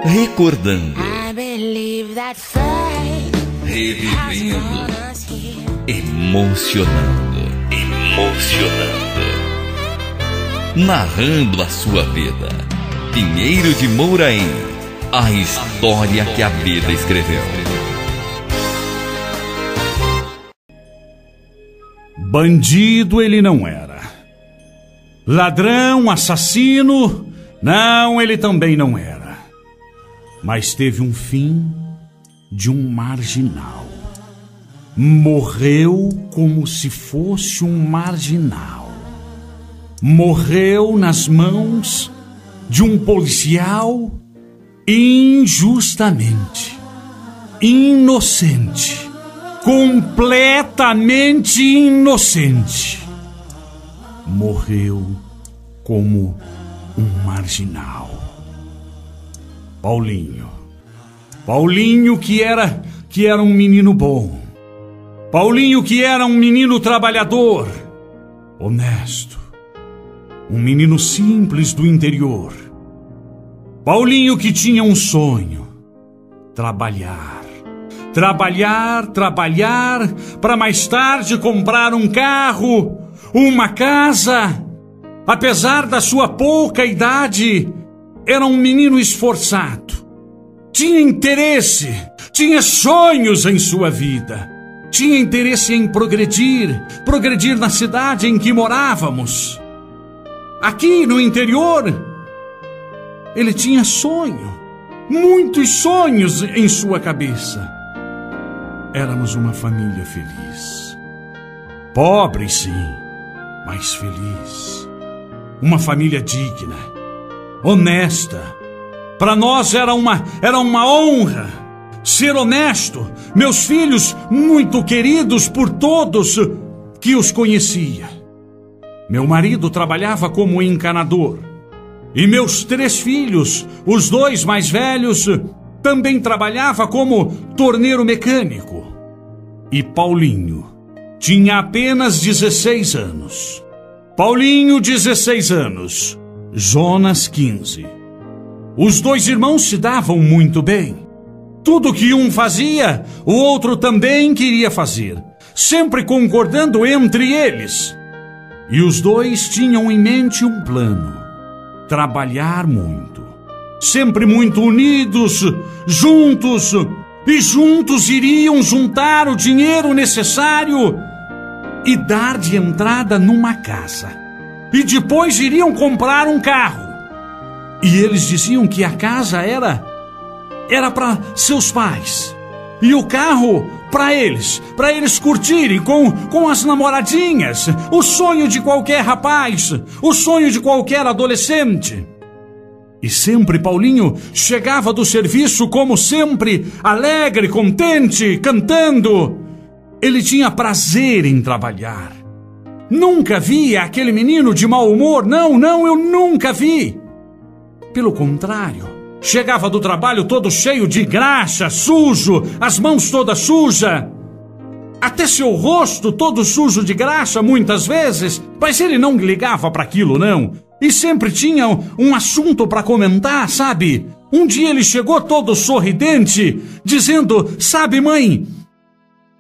Recordando, revivendo, emocionando, narrando a sua vida. Pinheiro de Mouraim, a história que a vida escreveu. Bandido ele não era. Ladrão, assassino, não, ele também não era. Mas teve um fim de um marginal. Morreu como se fosse um marginal. Morreu nas mãos de um policial injustamente. Inocente. Completamente inocente. Morreu como um marginal. Paulinho que era um menino bom. Paulinho que era um menino trabalhador, honesto. Um menino simples do interior. Paulinho que tinha um sonho. Trabalhar, para mais tarde comprar um carro, uma casa. Apesar da sua pouca idade, era um menino esforçado. Tinha interesse, tinha sonhos em sua vida. Tinha interesse em progredir na cidade em que morávamos. Aqui no interior, ele tinha sonho, muitos sonhos em sua cabeça. Éramos uma família feliz. Pobre, sim, mas feliz. Uma família digna, honesta. Para nós era uma honra ser honesto. Meus filhos, muito queridos por todos que os conhecia. Meu marido trabalhava como encanador. E meus 3 filhos, os 2 mais velhos, também trabalhava como torneiro mecânico. E Paulinho tinha apenas 16 anos. Paulinho, 16 anos. Jonas, 15. Os 2 irmãos se davam muito bem. Tudo que um fazia, o outro também queria fazer, sempre concordando entre eles. E os 2 tinham em mente um plano: trabalhar muito, sempre muito unidos, juntos, e juntos iriam juntar o dinheiro necessário e dar de entrada numa casa. E depois iriam comprar um carro. E eles diziam que a casa era para seus pais. E o carro para eles curtirem com as namoradinhas. O sonho de qualquer rapaz, o sonho de qualquer adolescente. E sempre Paulinho chegava do serviço como sempre, alegre, contente, cantando. Ele tinha prazer em trabalhar. Nunca vi aquele menino de mau humor, não, eu nunca vi. Pelo contrário, chegava do trabalho todo cheio de graxa, sujo, as mãos todas sujas. Até seu rosto todo sujo de graxa muitas vezes, mas ele não ligava para aquilo, não. E sempre tinha um assunto para comentar, sabe? Um dia ele chegou todo sorridente, dizendo: sabe, mãe,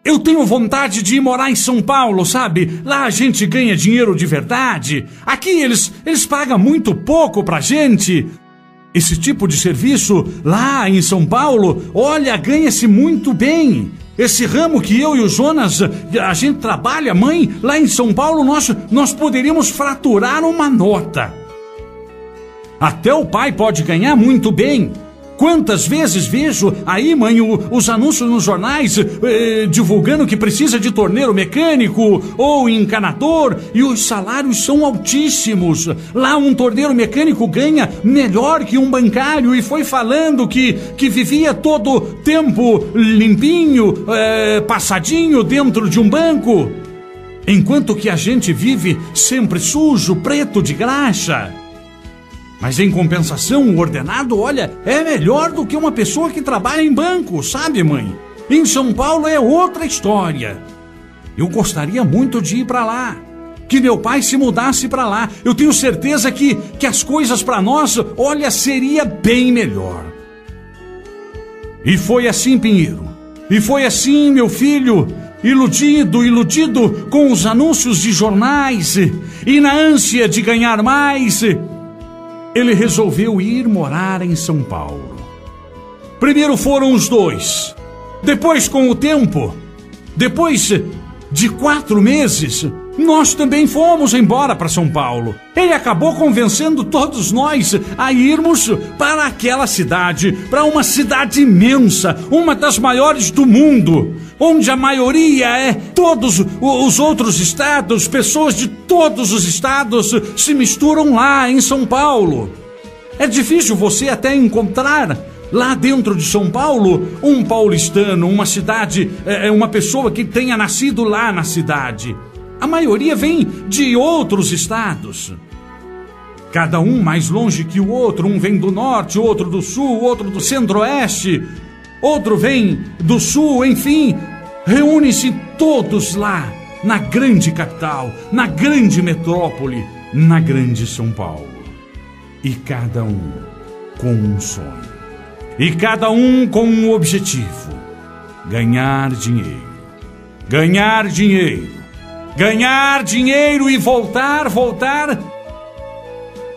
eu tenho vontade de ir morar em São Paulo, sabe? Lá a gente ganha dinheiro de verdade. Aqui eles pagam muito pouco pra gente. Esse tipo de serviço lá em São Paulo, olha, ganha-se muito bem. Esse ramo que eu e o Jonas, a gente trabalha, mãe, lá em São Paulo nós poderíamos faturar uma nota. Até o pai pode ganhar muito bem. Quantas vezes vejo aí, mãe, os anúncios nos jornais divulgando que precisa de torneiro mecânico ou encanador, e os salários são altíssimos. Lá um torneiro mecânico ganha melhor que um bancário, e foi falando que vivia todo tempo limpinho, passadinho dentro de um banco, enquanto que a gente vive sempre sujo, preto de graxa. Mas em compensação, o ordenado, olha, é melhor do que uma pessoa que trabalha em banco, sabe, mãe? Em São Paulo é outra história. Eu gostaria muito de ir para lá. que meu pai se mudasse para lá. Eu tenho certeza que as coisas para nós, olha, seria bem melhor. E foi assim, Pinheiro. E foi assim, meu filho, iludido com os anúncios de jornais e na ânsia de ganhar mais, ele resolveu ir morar em São Paulo. Primeiro foram os dois. Depois, com o tempo, depois de 4 meses, nós também fomos embora para São Paulo. Ele acabou convencendo todos nós a irmos para aquela cidade, para uma cidade imensa, uma das maiores do mundo, onde a maioria é todos os outros estados, pessoas de todos os estados se misturam lá em São Paulo. É difícil você até encontrar lá dentro de São Paulo um paulistano, uma cidade, uma pessoa que tenha nascido lá na cidade. A maioria vem de outros estados. Cada um mais longe que o outro. Um vem do norte, outro do sul, outro do centro-oeste, outro vem do sul, enfim. Reúnem-se todos lá, na grande capital, na grande metrópole, na grande São Paulo. E cada um com um sonho. E cada um com um objetivo: ganhar dinheiro. Ganhar dinheiro. Ganhar dinheiro e voltar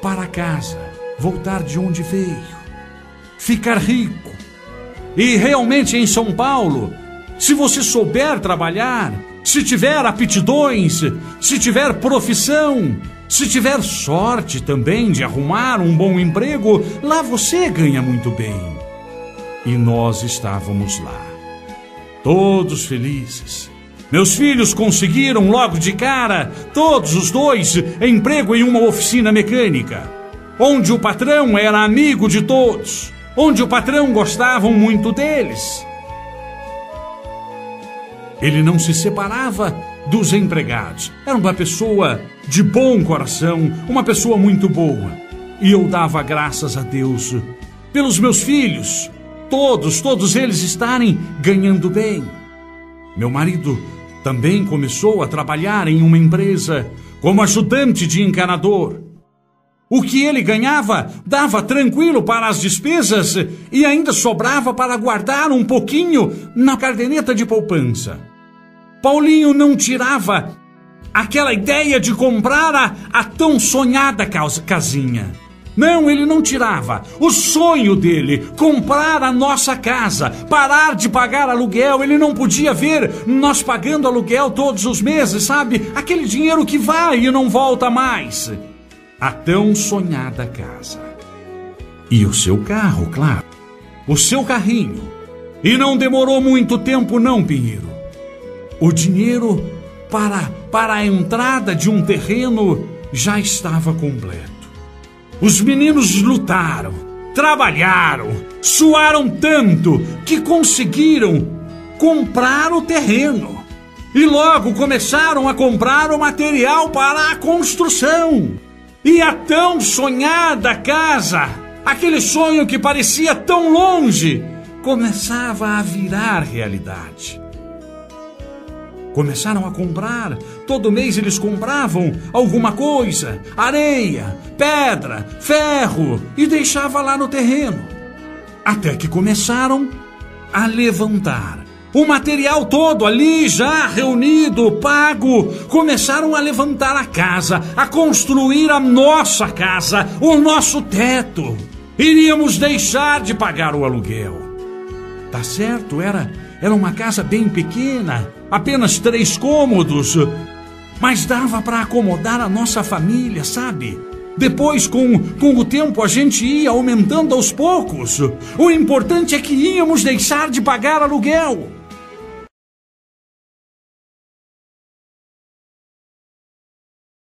para casa. Voltar de onde veio. Ficar rico. E realmente em São Paulo, se você souber trabalhar, se tiver aptidões, se tiver profissão, se tiver sorte também de arrumar um bom emprego, lá você ganha muito bem. E nós estávamos lá, todos felizes. Meus filhos conseguiram logo de cara, todos os dois, emprego em uma oficina mecânica, onde o patrão era amigo de todos, onde o patrão gostava muito deles. Ele não se separava dos empregados. Era uma pessoa de bom coração, uma pessoa muito boa. E eu dava graças a Deus pelos meus filhos, todos eles estarem ganhando bem. Meu marido também começou a trabalhar em uma empresa como ajudante de encanador. O que ele ganhava dava tranquilo para as despesas e ainda sobrava para guardar um pouquinho na caderneta de poupança. Paulinho não tirava aquela ideia de comprar a tão sonhada casinha. Não, ele não tirava. O sonho dele, comprar a nossa casa, parar de pagar aluguel. Ele não podia ver nós pagando aluguel todos os meses, sabe? Aquele dinheiro que vai e não volta mais. A tão sonhada casa. E o seu carro, claro. O seu carrinho. E não demorou muito tempo não, Pinheiro. O dinheiro para a entrada de um terreno já estava completo. Os meninos lutaram, trabalharam, suaram tanto que conseguiram comprar o terreno. E logo começaram a comprar o material para a construção. E a tão sonhada casa, aquele sonho que parecia tão longe, começava a virar realidade. Começaram a comprar, todo mês eles compravam alguma coisa, areia, pedra, ferro, e deixava lá no terreno. Até que começaram a levantar. O material todo ali já reunido, pago, começaram a levantar a casa, a construir a nossa casa, o nosso teto. Iríamos deixar de pagar o aluguel. Tá certo, era uma casa bem pequena, apenas 3 cômodos, mas dava para acomodar a nossa família, sabe? Depois, com o tempo, a gente ia aumentando aos poucos. O importante é que íamos deixar de pagar aluguel.